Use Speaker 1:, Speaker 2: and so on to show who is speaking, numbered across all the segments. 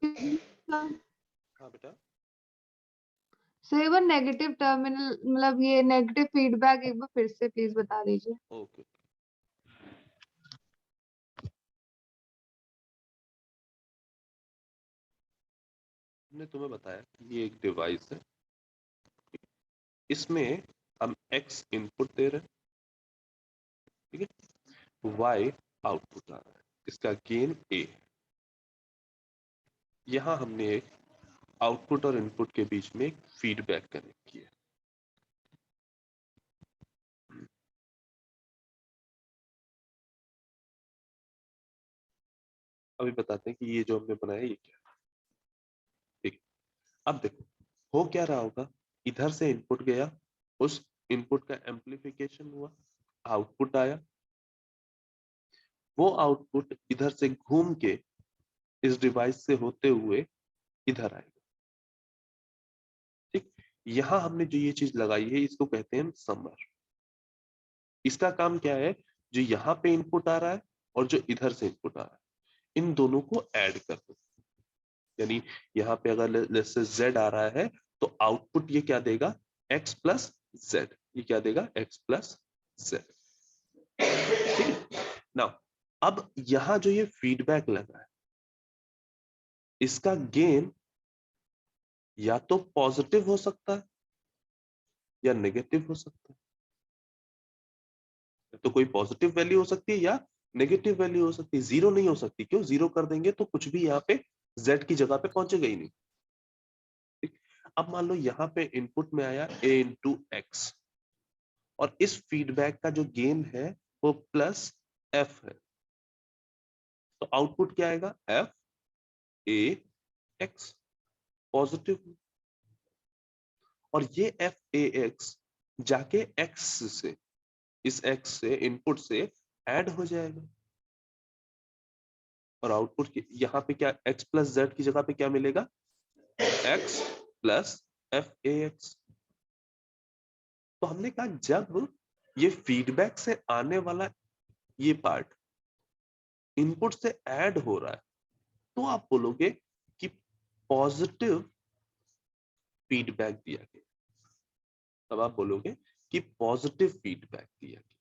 Speaker 1: हाँ बेटा,
Speaker 2: सही वो नेगेटिव टर्मिनल मतलब ये नेगेटिव फीडबैक एक बार फिर से प्लीज बता दीजिए।
Speaker 1: ओके। हमने तुम्हें बताया ये एक डिवाइस है, इसमें हम x इनपुट दे रहे हैं, ठीक है, y आउटपुट आ रहा है, इसका गेन a है। यहां हमने एक आउटपुट और इनपुट के बीच में एक फीडबैक कनेक्ट किया। अभी बताते हैं कि ये जो हमने बनाया ये क्या है। ठीक, अब देखो हो क्या रहा होगा, इधर से इनपुट गया, उस इनपुट का एम्प्लीफिकेशन हुआ, आउटपुट आया, वो आउटपुट इधर से घूम के इस डिवाइस से होते हुए इधर आएगा। ठीक, यहां हमने जो ये चीज लगाई है इसको कहते हैं समर। इसका काम क्या है, जो यहाँ पे इनपुट आ रहा है और जो इधर से इनपुट आ रहा है, इन दोनों को ऐड कर दो। यानी यहाँ पे अगर लेट्स से z आ रहा है तो आउटपुट ये क्या देगा, x प्लस z। ये क्या देगा, x प्लस z। ठीक है ना। अब यहां जो ये फीडबैक लगा है, इसका गेन या तो पॉजिटिव हो सकता है या नेगेटिव हो सकता है। तो कोई पॉजिटिव वैल्यू हो सकती है या नेगेटिव वैल्यू हो सकती है, जीरो नहीं हो सकती। क्यों, जीरो कर देंगे तो कुछ भी यहाँ पे z की जगह पे पहुंचेगा ही नहीं। ठीक, अब मान लो यहाँ पे इनपुट में आया a इंटू एक्स, और इस फीडबैक का जो गेन है वो प्लस f है, तो आउटपुट क्या आएगा, f a x, पॉजिटिव। और ये f a x जाके x से, इस x से इनपुट से ऐड हो जाएगा, और आउटपुट यहाँ पे क्या, x प्लस जेड की जगह पे क्या मिलेगा, x plus F A x. तो हमने कहा जब ये फीडबैक से आने वाला ये पार्ट इनपुट से ऐड हो रहा है तो आप बोलोगे कि पॉजिटिव फीडबैक दिया गया। तब आप बोलोगे कि पॉजिटिव फीडबैक दिया गया।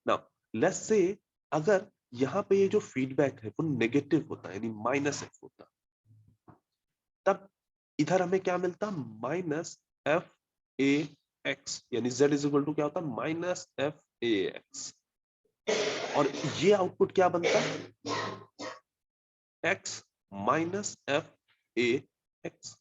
Speaker 1: नाउ लेट्स से अगर यहां पे ये जो फीडबैक है वो नेगेटिव होता है, यानी माइनस एफ होता, तब इधर हमें क्या मिलता, माइनस एफ ए एक्स, यानी z इज इक्वल टू क्या होता, माइनस एफ ए एक्स। और ये आउटपुट क्या बनता, x minus F A x.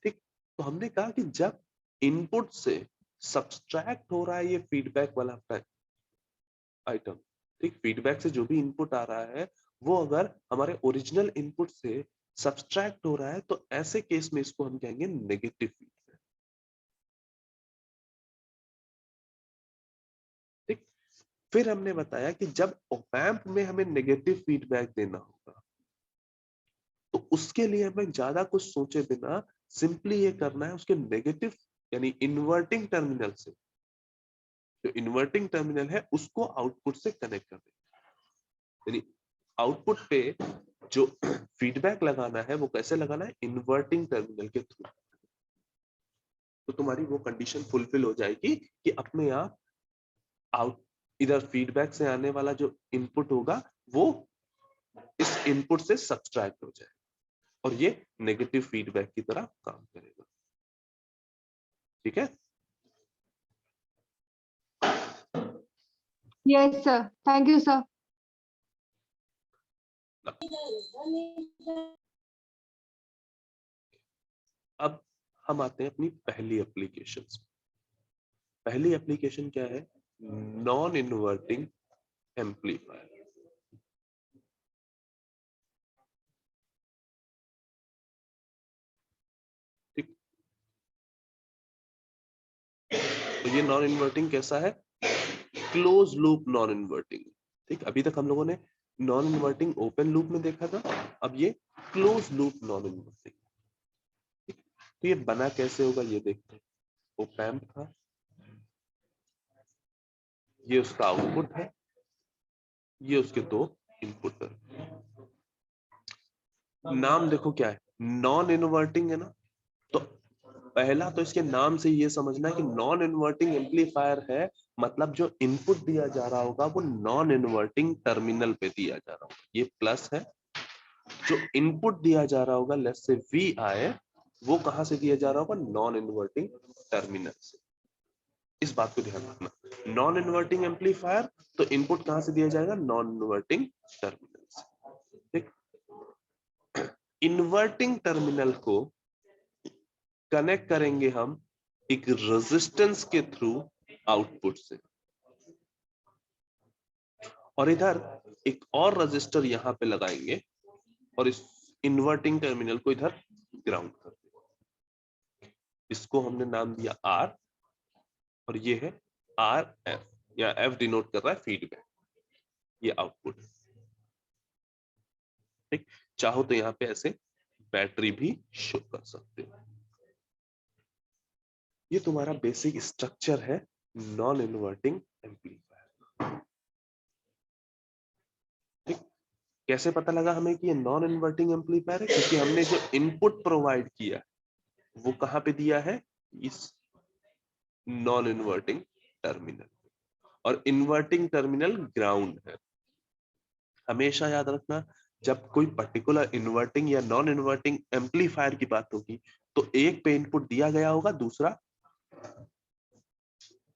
Speaker 1: ठीक, तो हमने कहा कि जब इनपुट से सब्सट्रैक्ट हो रहा है ये फीडबैक वाला आइटम, ठीक, फीडबैक से जो भी इनपुट आ रहा है वो अगर हमारे ओरिजिनल इनपुट से सब्सट्रैक्ट हो रहा है तो ऐसे केस में इसको हम कहेंगे नेगेटिव फीडबैक। ठीक, फिर हमने बताया कि जब ऑप-एम्प में हमें नेगेटिव फीडबैक देना होगा तो उसके लिए हमें ज्यादा कुछ सोचे बिना सिंपली ये करना है, उसके नेगेटिव यानी इन्वर्टिंग टर्मिनल से, जो इन्वर्टिंग टर्मिनल है उसको आउटपुट से कनेक्ट कर देना। यानी आउटपुट पे जो फीडबैक लगाना है वो कैसे लगाना है, इन्वर्टिंग टर्मिनल के थ्रू। तो तुम्हारी वो कंडीशन फुलफिल हो जाएगी कि अपने आप आउट इधर फीडबैक से आने वाला जो इनपुट होगा वो इस इनपुट से सब्सट्रैक्ट हो जाए और ये नेगेटिव फीडबैक की तरह काम करेगा। ठीक है,
Speaker 2: yes sir, thank you sir.
Speaker 1: अब हम आते हैं अपनी पहली एप्लीकेशन। पहली एप्लीकेशन क्या है, नॉन इन्वर्टिंग एम्पलीफायर। ठीक, तो ये नॉन इन्वर्टिंग कैसा है, क्लोज लूप नॉन इन्वर्टिंग। ठीक, अभी तक हम लोगों ने नॉन इन्वर्टिंग ओपन लूप में देखा था, अब ये क्लोज लूप नॉन इन्वर्टिंग। तो ये बना कैसे होगा ये देखते हैं। ओप-एम्प था, ये उसका आउटपुट है, ये उसके दो इनपुट है। नाम देखो क्या है, नॉन इन्वर्टिंग है ना, तो पहला तो इसके नाम से ये समझना है कि नॉन इन्वर्टिंग एम्पलीफायर है, मतलब जो इनपुट दिया जा रहा होगा वो नॉन इन्वर्टिंग टर्मिनल पे दिया जा रहा होगा, ये प्लस है। जो इनपुट दिया जा रहा होगा लेट्स से वी आई, वो कहां से दिया जा रहा होगा, नॉन इन्वर्टिंग टर्मिनल से। इस बात को ध्यान रखना, नॉन इन्वर्टिंग एम्पलीफायर, तो इनपुट कहां से दिया जाएगा, नॉन इन्वर्टिंग टर्मिनल से। ठीक, इन्वर्टिंग टर्मिनल को कनेक्ट करेंगे हम एक रेजिस्टेंस के थ्रू आउटपुट से, और इधर एक और रजिस्टर यहां पे लगाएंगे और इस इन्वर्टिंग टर्मिनल को इधर ग्राउंड कर देंगे। इसको हमने नाम दिया आर, और ये है आर एफ, या एफ डिनोट कर रहा है फीडबैक, ये आउटपुट। ठीक, चाहो तो यहां पे ऐसे बैटरी भी शो कर सकते हो। ये तुम्हारा बेसिक स्ट्रक्चर है नॉन इन्वर्टिंग एम्पलीफायर। ठीक, कैसे पता लगा हमें कि ये नॉन इन्वर्टिंग एम्पलीफायर है, क्योंकि हमने जो इनपुट प्रोवाइड किया वो कहां पे दिया है, इस नॉन इन्वर्टिंग टर्मिनल, और इन्वर्टिंग टर्मिनल ग्राउंड है। हमेशा याद रखना, जब कोई पर्टिकुलर इन्वर्टिंग या नॉन इन्वर्टिंग एम्पलीफायर की बात होगी तो एक पे इनपुट दिया गया होगा, दूसरा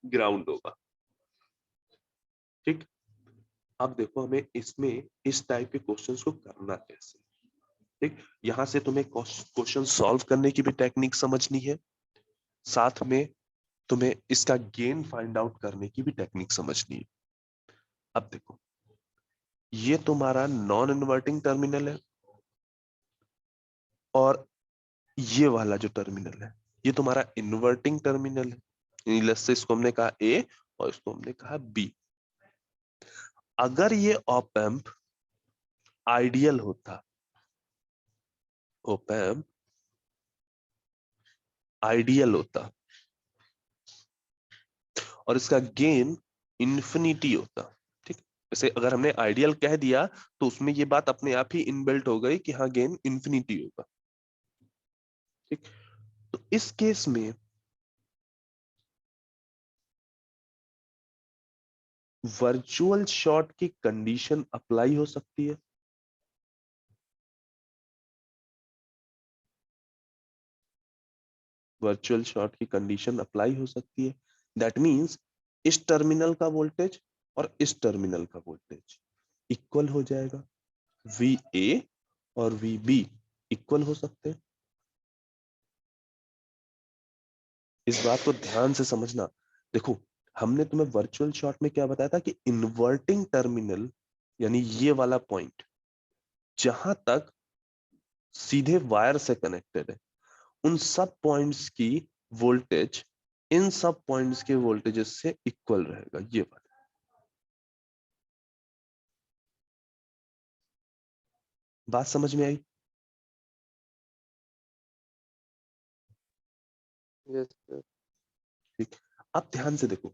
Speaker 1: ग्राउंड होगा। ठीक, अब देखो हमें इसमें इस टाइप के क्वेश्चंस को करना कैसे। ठीक, यहां से तुम्हें क्वेश्चन सॉल्व करने की भी टेक्निक समझनी है, साथ में तुम्हें इसका गेन फाइंड आउट करने की भी टेक्निक समझनी है। अब देखो, ये तुम्हारा नॉन इन्वर्टिंग टर्मिनल है, और ये वाला जो टर्मिनल है ये तुम्हारा इन्वर्टिंग टर्मिनल है। लेट्स से इसको हमने कहा ए और इसको हमने कहा बी। अगर ये ऑप एम्प आइडियल होता, ऑप एम्प आइडियल होता और इसका गेन इन्फिनिटी होता, ठीक, वैसे अगर हमने आइडियल कह दिया तो उसमें ये बात अपने आप ही इनबिल्ट हो गई कि हाँ गेन इन्फिनिटी होगा। ठीक, तो इस केस में वर्चुअल शॉर्ट की कंडीशन अप्लाई हो सकती है। वर्चुअल शॉर्ट की कंडीशन अप्लाई हो सकती है, दैट मींस इस टर्मिनल का वोल्टेज और इस टर्मिनल का वोल्टेज इक्वल हो जाएगा, वी ए और वी बी इक्वल हो सकते हैं। इस बात को ध्यान से समझना। देखो, हमने तुम्हें वर्चुअल शॉर्ट में क्या बताया था कि इन्वर्टिंग टर्मिनल यानी ये वाला पॉइंट जहां तक सीधे वायर से कनेक्टेड है, उन सब पॉइंट्स की वोल्टेज इन सब पॉइंट्स के वोल्टेजेस से इक्वल रहेगा, ये वाला। बात समझ में आई?
Speaker 3: Yes sir.
Speaker 1: ठीक, अब ध्यान से देखो,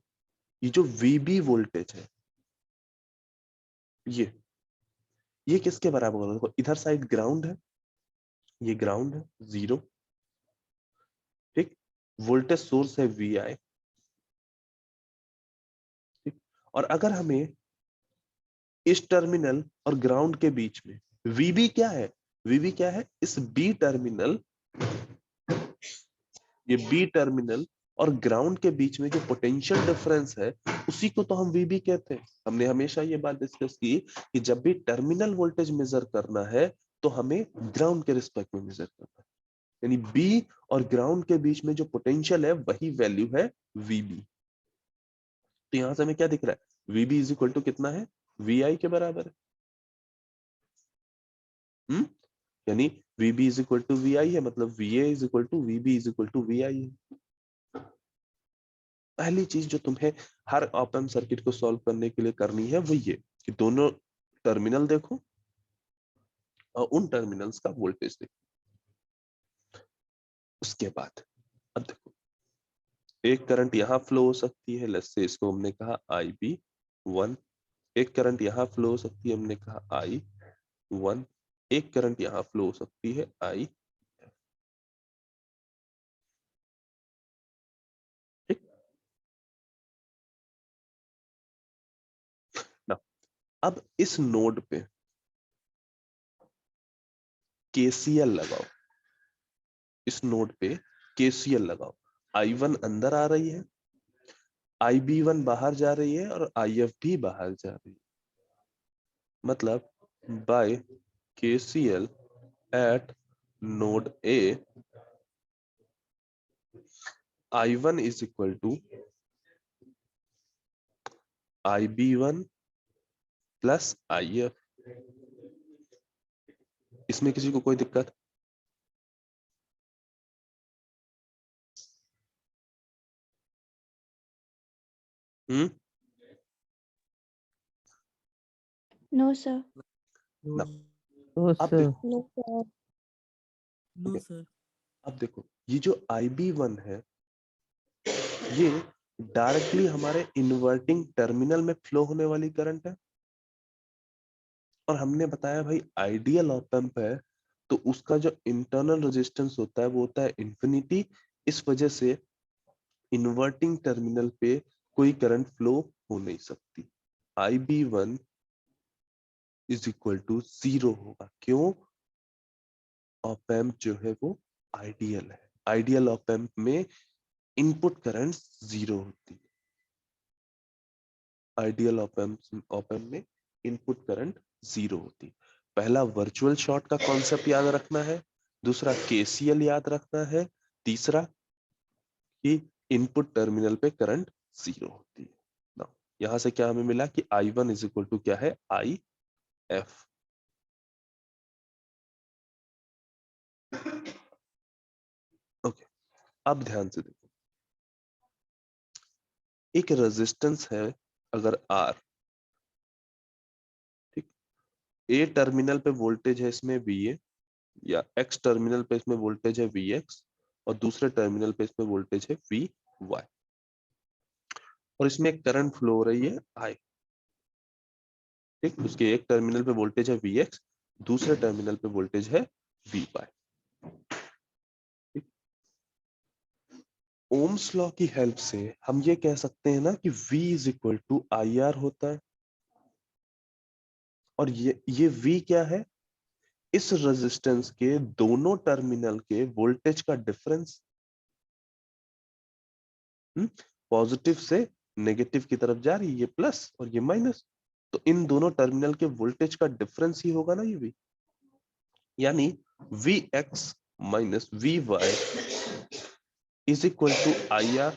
Speaker 1: ये जो वीबी वोल्टेज है ये किसके बराबर होगा, देखो इधर साइड ग्राउंड है, ये ग्राउंड है, जीरो। ठीक, वोल्टेज सोर्स है वी आई। ठीक, और अगर हमें इस टर्मिनल और ग्राउंड के बीच में वीबी क्या है, वीबी क्या है, इस बी टर्मिनल, ये बी टर्मिनल और ग्राउंड के बीच में जो पोटेंशियल डिफरेंस है उसी को तो हम वीबी कहते हैं। हमने हमेशा ये बात डिस्कस की कि जब भी टर्मिनल वोल्टेज मेजर करना है तो हमें ग्राउंड के रिस्पेक्ट में मेजर करना है, यानी बी और ग्राउंड के बीच में जो पोटेंशियल है वही वैल्यू है वीबी। तो यहां से हमें क्या दिख रहा है, वीबी इज इक्वल टू कितना है, वी आई के बराबर है। यानी V B is equal to V I है, मतलब V A is equal to V B is equal to V I है। पहली चीज जो तुम्हें हर ऑप एम्प सर्किट को सॉल्व करने के लिए करनी है वो ये कि दोनों टर्मिनल देखो और उन टर्मिनल्स का वोल्टेज देखो। उसके बाद अब देखो, एक करंट यहां फ्लो हो सकती है, लेट्स से इसको हमने कहा आई बी वन। एक करंट यहां फ्लो हो सकती है, हमने कहा आई वन। एक करंट यहां फ्लो हो सकती है आई, ठीक ना। अब इस नोड पे केसीएल लगाओ, इस नोड पे केसीएल लगाओ। I1 अंदर आ रही है, IB1 बाहर जा रही है और IF भी बाहर जा रही है। मतलब by KCL at node A, I1 is equal to IB1 plus IF। इसमें किसी को कोई दिक्कत?
Speaker 3: No, sir.
Speaker 1: ना।
Speaker 4: No,
Speaker 1: अब
Speaker 4: sir.
Speaker 1: देखो,
Speaker 3: No, sir.
Speaker 4: No,
Speaker 1: okay,
Speaker 4: sir.
Speaker 1: अब देखो ये जो IB1 है ये डायरेक्टली हमारे इन्वर्टिंग टर्मिनल में फ्लो होने वाली करंट है। और हमने बताया भाई आइडियल ऑप एम्प है तो उसका जो इंटरनल रेजिस्टेंस होता है वो होता है इंफिनिटी। इस वजह से इन्वर्टिंग टर्मिनल पे कोई करंट फ्लो हो नहीं सकती। IB1 इज इक्वल टू 0 होगा। क्यों? ऑप एम्प जो है वो आइडियल है। आइडियल ऑप एम्प में इनपुट करंट 0 होती है। आइडियल ऑप एम्प में इनपुट करंट 0 होती है। पहला वर्चुअल शॉर्ट का कॉन्सेप्ट याद रखना है, दूसरा केसीएल याद रखना है, तीसरा कि इनपुट टर्मिनल पे करंट 0 होती है ना। यहां से क्या हमें मिला कि I1 इज इक्वल टू क्या है, IF। ओके, अब ध्यान से देखो, एक रेजिस्टेंस है अगर R, ठीक, A टर्मिनल पे वोल्टेज है इसमें VA, या X टर्मिनल पे इसमें वोल्टेज है VX, और दूसरे टर्मिनल पे इसमें वोल्टेज है VY, और इसमें एक करंट फ्लो हो रही है I, ठीक। उसके एक टर्मिनल पे वोल्टेज है VX, दूसरे टर्मिनल पे वोल्टेज है VY। ओम्स लॉ की हेल्प से हम ये कह सकते हैं ना कि V is equal to IR होता है। और ये V क्या है? इस रेजिस्टेंस के दोनों टर्मिनल के वोल्टेज का डिफरेंस। पॉजिटिव से नेगेटिव की तरफ जा रही है, ये प्लस और ये माइनस, तो इन दोनों टर्मिनल के वोल्टेज का डिफरेंस ही होगा ना ये V। यानी VX minus VY is equal to IR,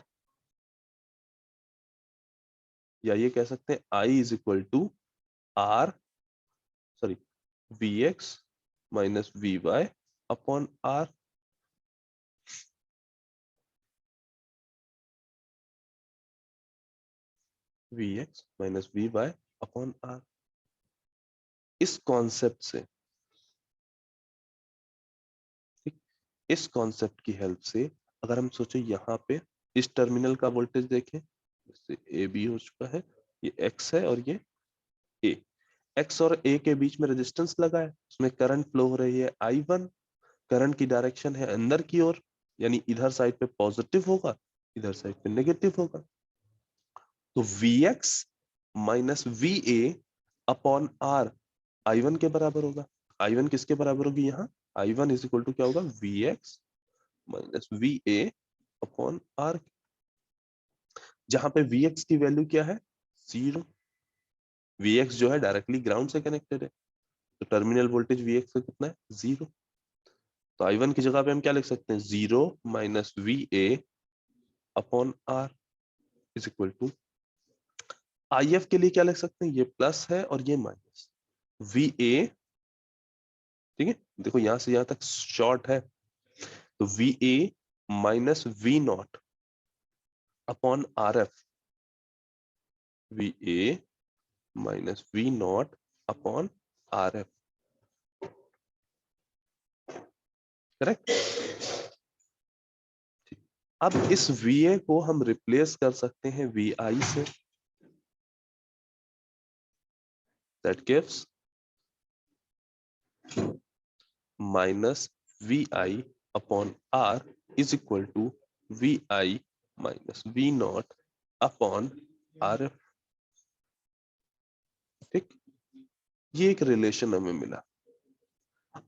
Speaker 1: या ये कह सकते हैं I is equal to R, sorry, VX minus VY upon R। VX minus VY upon R। इस कॉन्सेप्ट से, ठीक, इस कॉन्सेप्ट की हेल्प से अगर हम सोचे यहाँ पे इस टर्मिनल का वोल्टेज देखें, जैसे ए बी हो चुका है, ये X है और ये A, X और A के बीच में रेजिस्टेंस लगा है, उसमें करंट फ्लो हो रही है I1। करंट की डायरेक्शन है अंदर की ओर, यानी इधर साइड पे पॉजिटिव होगा, इधर साइड पे नेगेटिव होगा। तो Vx minus VA upon R I1 के बराबर होगा। I1 किसके बराबर होगी यहाँ? I1 इज इक्वल टू क्या होगा, Vx minus VA upon R, जहां पे Vx की वैल्यू क्या है, 0। Vx जो है डायरेक्टली ग्राउंड से कनेक्टेड है, तो टर्मिनल वोल्टेज Vx का कितना है, 0। तो I1 की जगह पे हम क्या लिख सकते हैं, 0 minus VA upon R is equal to, IF के लिए क्या लिख सकते हैं, ये प्लस है और ये माइनस, VA, ठीक है। देखो यहां से यहां तक शॉर्ट है, तो VA minus V not upon RF, VA minus V not upon RF, correct. अब इस VA को हम रिप्लेस कर सकते हैं VI से, that gives minus V I upon R is equal to V I minus V naught upon R F. ठीक, ये एक रिलेशन हमें मिला।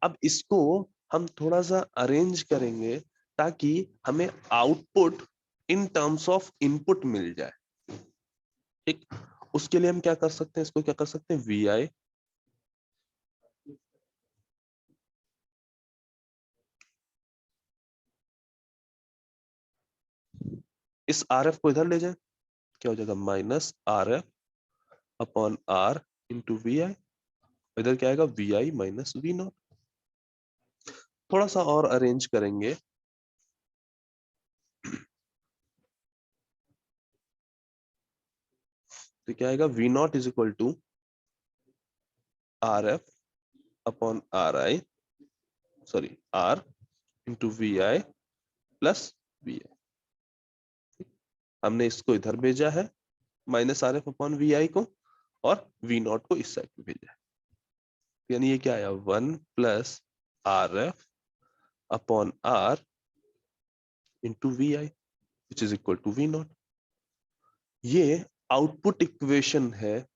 Speaker 1: अब इसको हम थोड़ा सा अरेंज करेंगे ताकि हमें output in terms of input मिल जाए। ठीक, उसके लिए हम क्या कर सकते हैं, इसको क्या कर सकते हैं, वी आई इस आर एफ को इधर ले जाए, क्या हो जाएगा, minus R F upon R into V I. इधर क्या आएगा, V I minus V naught. थोड़ा सा और अरेंज करेंगे, तो क्या आएगा, V naught is equal to R F upon R I, sorry R into V I plus V I. हमने इसको इधर भेजा है minus R F upon V I को, और वी नॉट को इस साइड पे भेजा है। यानी ये क्या आया, 1 plus R F upon R into V I which is equal to V naught. ये आउटपुट इक्वेशन है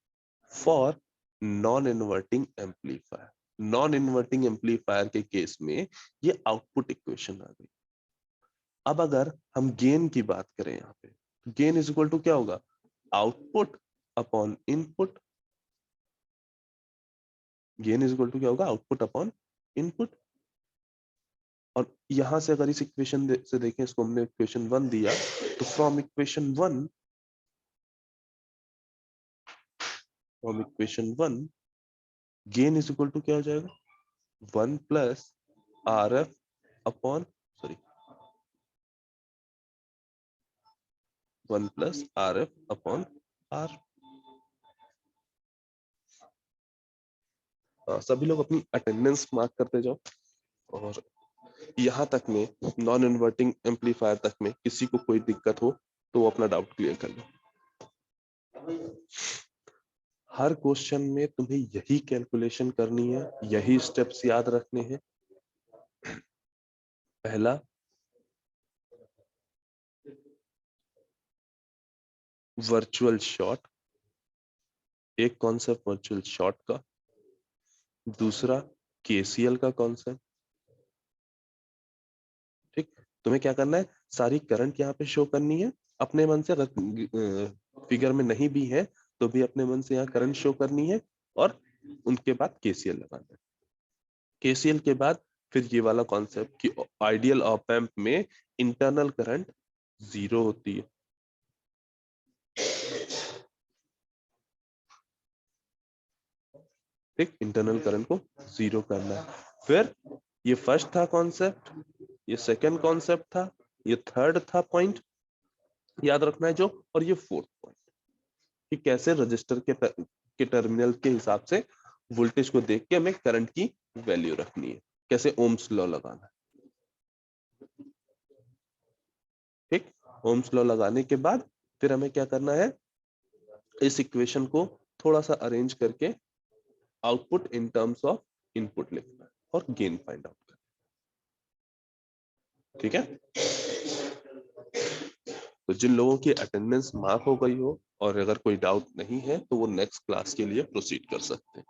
Speaker 1: for non inverting amplifier. Non inverting amplifier के केस में ये आउटपुट इक्वेशन आ गई। अब अगर हम गेन की बात करें, यहाँ पे गेन इज इक्वल टू क्या होगा, output upon input. Gain is equal to क्या होगा, आउटपुट अपॉन इनपुट। और यहां से अगर इस इक्वेशन से देखें, इसको हमने इक्वेशन 1 दिया, तो from equation 1 gain is equal to क्या हो जाएगा, 1 plus R F upon, sorry 1 plus R F upon R. सभी लोग अपनी अटेंडेंस मार्क करते जाओ, और यहां तक में नॉन इन्वर्टिंग एम्पलीफायर तक में किसी को कोई दिक्कत हो तो वो अपना डाउट क्लियर कर लो। हर क्वेश्चन में तुम्हें यही कैलकुलेशन करनी है, यही स्टेप्स याद रखने हैं। पहला, वर्चुअल शॉर्ट, एक कॉन्सेप्ट वर्चुअल शॉर्ट का। दूसरा, केसीएल का कॉन्सेप्ट। ठीक, तुम्हें क्या करना है, सारी करंट यहाँ पे शो करनी है अपने मन से। अगर फिगर में नहीं भी है तो भी अपने मन से यहाँ करंट शो करनी है, और उनके बाद केसीएल लगाना है। केसीएल के बाद फिर ये वाला कॉन्सेप्ट कि आइडियल ऑप एम्प में इंटरनल करंट 0 होती है। ठीक, इंटरनल करंट को 0 करना है। फिर ये फर्स्ट था कॉन्सेप्ट, ये सेकंड कॉन्सेप्ट था, ये थर्ड था पॉइंट याद रखना है जो, और ये फोर्थ पॉइंट कि कैसे रजिस्टर के टर्मिनल के हिसाब से वोल्टेज को देख के हमें करंट की वैल्यू रखनी है, कैसे ओम्स लॉ लगाना है। ठीक, ओम्स लॉ लगाने के बाद फिर हमें क्या करना है, इस इक्वेशन को थोड़ा सा अरेंज करके output in terms of input लिखना है और गेन फाइंड आउट करना। ठीक है, तो जिन लोगों की अटेंडेंस मार्क हो गई हो और अगर कोई डाउट नहीं है तो वो नेक्स्ट क्लास के लिए प्रोसीड कर सकते हैं।